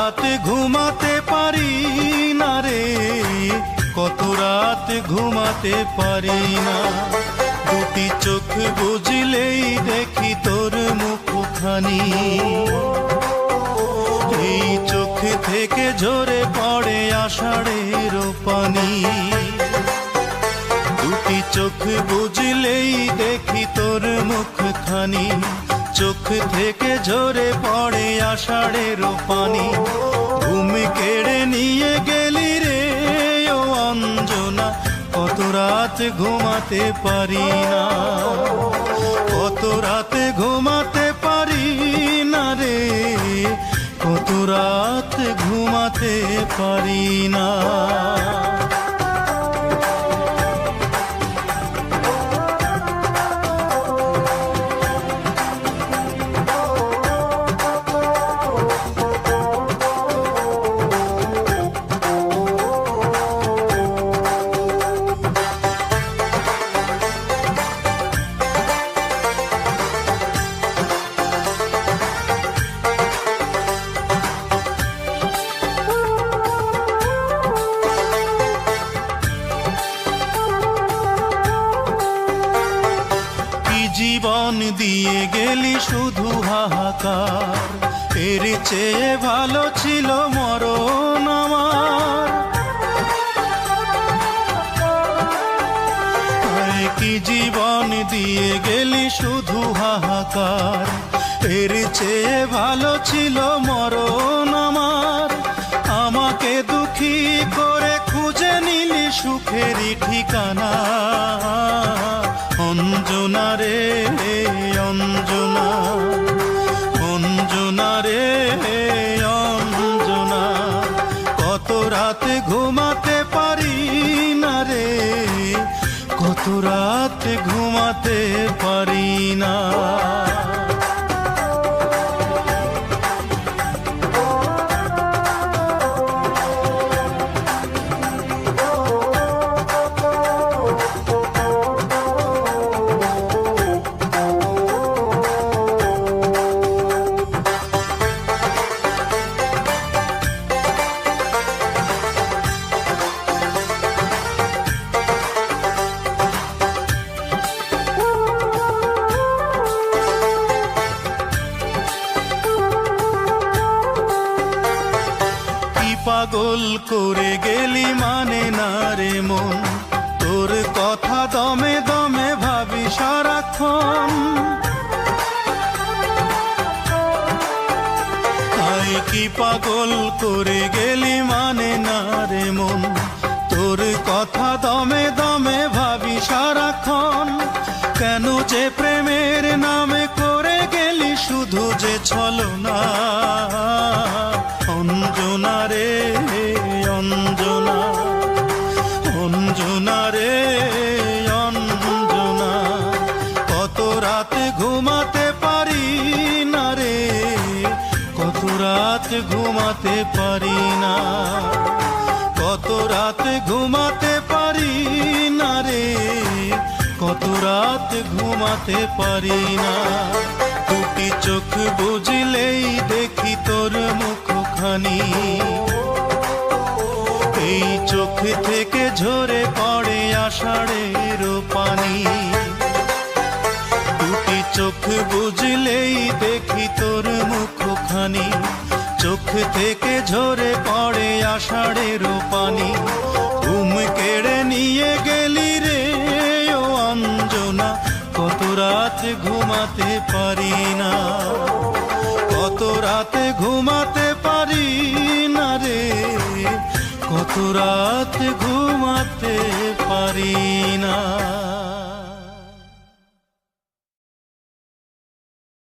রাত ঘুমাতে পারি না রে, কত রাত ঘুমাতে পারি না। দুটি চোখ বুঝলেই দেখি তোর মুখখানি, এই চোখ থেকে ঝরে পড়ে আষাঢ়ের পানি। দুটি চোখ বুঝলেই দেখি তোর মুখখানি, চোখ থেকে ঝরে পড়ে আষাঢ়ের পানি। ঘুম কেড়ে নিয়ে গেলি রে ও অঞ্জনা, কত রাত ঘুমাতে পারি না, কত রাত ঘুমাতে পারি না রে, কত রাত ঘুমাতে পারি না। জীবন দিয়ে গেলি শুধু হাহাকার, এর চেয়ে ভালো ছিল মরণ আমার। কি জীবন দিয়ে গেলি শুধু হাহাকার, এর চেয়ে ভালো ছিল মরণ আমার। আমাকে দুঃখী করে খুঁজে নিলি সুখেরই ঠিকানা, অঞ্জনা রে অঞ্জনা, অঞ্জনা রে অঞ্জনা। কত রাত ঘুমাতে পারি না রে, কত রাত ঘুমাতে পারি না। পাগল করে গেলি মানে না রে মন, তোর কথা দমে দমে ভাবি সারাক্ষণ। আয় কি পাগল করে গেলি মানে না রে মন, তোর কথা দমে দমে ভাবি সারাক্ষণ। কেন যে প্রেমের নামে করে গেলি শুধু যে ছলনা, অঞ্জনা রে অঞ্জনা, অঞ্জনা রে অঞ্জনা। কত রাত ঘুমাতে পারি না রে, কত রাত ঘুমাতে পারি না, কত রাত ঘুমাতে পারি না রে, কত রাত ঘুমাতে পারি না। দুটি চোখ বুঝলেই দেখি তোর মুখখানি, এই চোখ থেকে ঝরে পড়ে আষাঢ়ের পানি। দুটি চোখ বুঝলেই দেখি তোর মুখখানি, চোখ থেকে ঝরে পড়ে আষাঢ়ের পানি। ঘুম কেড়ে নিয়ে গেলি রে ও অঞ্জনা, কত রাত ঘুমাতে পারি না, কত রাত ঘুমাতে পারি না রে, কত রাত ঘুমাতে পারি না।